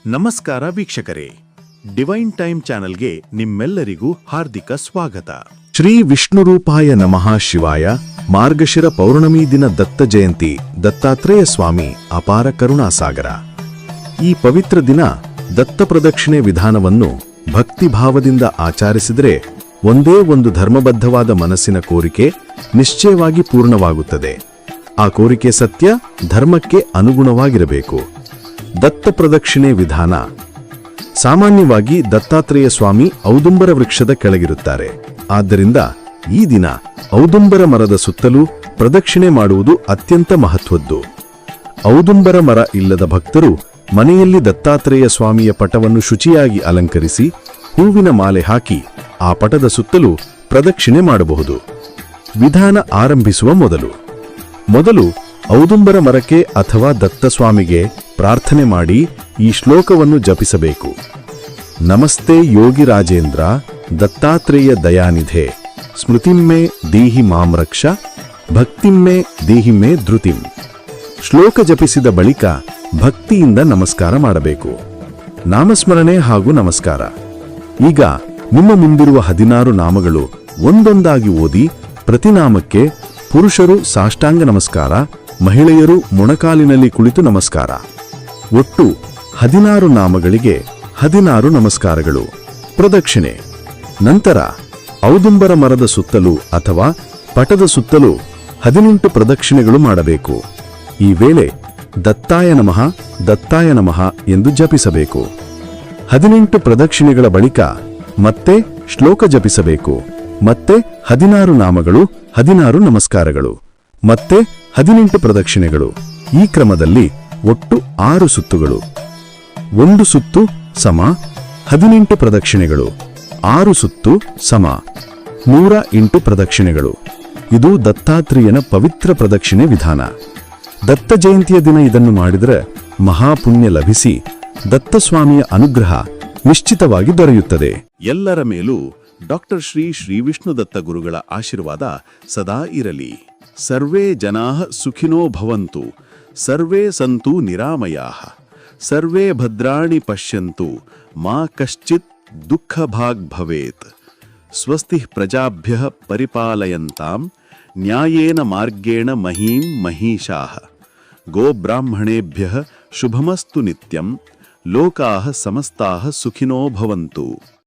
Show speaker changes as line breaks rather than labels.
ನಮಸ್ಕಾರ ವೀಕ್ಷಕರೇ, divine time ಚಾನೆಲ್ಗೆ ನಿಮ್ಮೆಲ್ಲರಿಗೂ ಹಾರ್ದಿಕ ಸ್ವಾಗತ. ಶ್ರೀ ವಿಷ್ಣುರೂಪಾಯ ನಮಃ ಶಿವಾಯ. ಮಾರ್ಗಶಿರ ಪೌರ್ಣಮಿ ದಿನ ದತ್ತ ಜಯಂತಿ. ದತ್ತಾತ್ರೇಯ ಸ್ವಾಮಿ ಅಪಾರ ಕರುಣಾಸಾಗರ. ಈ ಪವಿತ್ರ ದಿನ ದತ್ತ ಪ್ರದಕ್ಷಿಣೆ ವಿಧಾನವನ್ನು ಭಕ್ತಿಭಾವದಿಂದ ಆಚರಿಸಿದರೆ ಒಂದೇ ಒಂದು ಧರ್ಮಬದ್ಧವಾದ ಮನಸ್ಸಿನ ಕೋರಿಕೆ ನಿಶ್ಚಯವಾಗಿ ಪೂರ್ಣವಾಗುತ್ತದೆ. ಆ ಕೋರಿಕೆ ಸತ್ಯ, ಧರ್ಮಕ್ಕೆ ಅನುಗುಣವಾಗಿರಬೇಕು. ದತ್ತ ಪ್ರದಕ್ಷಿಣೆ ವಿಧಾನ. ಸಾಮಾನ್ಯವಾಗಿ ದತ್ತಾತ್ರೇಯ ಸ್ವಾಮಿ ಔದುಂಬರ ವೃಕ್ಷದ ಕೆಳಗಿರುತ್ತಾರೆ. ಆದ್ದರಿಂದ ಈ ದಿನ ಔದುಂಬರ ಮರದ ಸುತ್ತಲೂ ಪ್ರದಕ್ಷಿಣೆ ಮಾಡುವುದು ಅತ್ಯಂತ ಮಹತ್ವದ್ದು. ಔದುಂಬರ ಮರ ಇಲ್ಲದ ಭಕ್ತರು ಮನೆಯಲ್ಲಿ ದತ್ತಾತ್ರೇಯ ಸ್ವಾಮಿಯ ಪಟವನ್ನು ಶುಚಿಯಾಗಿ ಅಲಂಕರಿಸಿ ಹೂವಿನ ಮಾಲೆ ಹಾಕಿ ಆ ಪಟದ ಸುತ್ತಲೂ ಪ್ರದಕ್ಷಿಣೆ ಮಾಡಬಹುದು. ವಿಧಾನ ಆರಂಭಿಸುವ ಮೊದಲು ಔದುಂಬರ ಮರಕ್ಕೆ ಅಥವಾ ದತ್ತಸ್ವಾಮಿಗೆ ಪ್ರಾರ್ಥನೆ ಮಾಡಿ ಈ ಶ್ಲೋಕವನ್ನು ಜಪಿಸಬೇಕು. ನಮಸ್ತೆ ಯೋಗಿ ರಾಜೇಂದ್ರ ದತ್ತಾತ್ರೇಯ ದಯಾನಿಧೆ, ಸ್ಮೃತಿಮ್ಮೆ ದೀಹಿ ಮಾಂ ರಕ್ಷ, ಭಕ್ತಿಮ್ಮೆ ದೀಹಿ ಮೇ ಧೃತಿಂ. ಶ್ಲೋಕ ಜಪಿಸಿದ ಬಳಿಕ ಭಕ್ತಿಯಿಂದ ನಮಸ್ಕಾರ ಮಾಡಬೇಕು. ನಾಮಸ್ಮರಣೆ ಹಾಗೂ ನಮಸ್ಕಾರ. ಈಗ ನಿಮ್ಮ ಮುಂದಿರುವ 16 ನಾಮಗಳು ಒಂದೊಂದಾಗಿ ಓದಿ ಪ್ರತಿ ನಾಮಕ್ಕೆ ಪುರುಷರು ಸಾಷ್ಟಾಂಗ ನಮಸ್ಕಾರ, ಮಹಿಳೆಯರು ಮೊಣಕಾಲಿನಲ್ಲಿ ಕುಳಿತು ನಮಸ್ಕಾರ. ಒಟ್ಟು 16 ನಾಮಗಳಿಗೆ 16 ನಮಸ್ಕಾರಗಳು. ಪ್ರದಕ್ಷಿಣೆ. ನಂತರ ಔದುಂಬರ ಮರದ ಸುತ್ತಲೂ ಅಥವಾ ಪಟದ ಸುತ್ತಲೂ 18 ಪ್ರದಕ್ಷಿಣೆಗಳು ಮಾಡಬೇಕು. ಈ ವೇಳೆ ದತ್ತಾಯ ನಮಃ ದತ್ತಾಯ ನಮಃ ಎಂದು ಜಪಿಸಬೇಕು. 18 ಪ್ರದಕ್ಷಿಣೆಗಳ ಬಳಿಕ ಮತ್ತೆ ಶ್ಲೋಕ ಜಪಿಸಬೇಕು. ಮತ್ತೆ 16 ನಾಮಗಳು, 16 ನಮಸ್ಕಾರಗಳು, ಮತ್ತೆ 18 ಪ್ರದಕ್ಷಿಣೆಗಳು. ಈ ಕ್ರಮದಲ್ಲಿ ಒಟ್ಟು 6 ಸುತ್ತುಗಳು. ಒಂದು ಸುತ್ತು ಸಮ 18 ಪ್ರದಕ್ಷಿಣೆಗಳು, 6 ಸುತ್ತು ಸಮ 108 ಪ್ರದಕ್ಷಿಣೆಗಳು. ಇದು ದತ್ತಾತ್ರೇಯನ ಪವಿತ್ರ ಪ್ರದಕ್ಷಿಣೆ ವಿಧಾನ. ದತ್ತ ಜಯಂತಿಯ ದಿನ ಇದನ್ನು ಮಾಡಿದರೆ ಮಹಾಪುಣ್ಯ ಲಭಿಸಿ ದತ್ತಸ್ವಾಮಿಯ ಅನುಗ್ರಹ ನಿಶ್ಚಿತವಾಗಿ ದೊರೆಯುತ್ತದೆ. ಎಲ್ಲರ ಮೇಲೂ ಡಾಕ್ಟರ್ ಶ್ರೀ ವಿಷ್ಣುದತ್ತ ಗುರುಗಳ ಆಶೀರ್ವಾದ ಸದಾ ಇರಲಿ. ಸರ್ವೇ ಜನಾಃ ಸುಖಿನೋ ಭವಂತು, ಸರ್ವೇ ಸಂತು ನಿರಾಮಯಾಃ, ಸರ್ವೇ ಭದ್ರಾಣಿ ಪಶ್ಯಂತು, ಮಾ ಕಶ್ಚಿತ್ ದುಃಖಭಾಗ್ ಭವೇತ್. ಸ್ವಸ್ತಿ ಪ್ರಜಾಭ್ಯಃ ಪರಿಪಾಲಯಂತಾಂ ನ್ಯಾಯೇನ ಮಾರ್ಗೇಣ ಮಹೀಂ ಮಹೀಷಾಃ. ಗೋಬ್ರಾಹ್ಮಣೇಭ್ಯಃ ಶುಭಮಸ್ತು ನಿತ್ಯಂ. ಲೋಕಾಃ ಸಮಸ್ತಾಃ ಸುಖಿನೋ ಭವಂತು.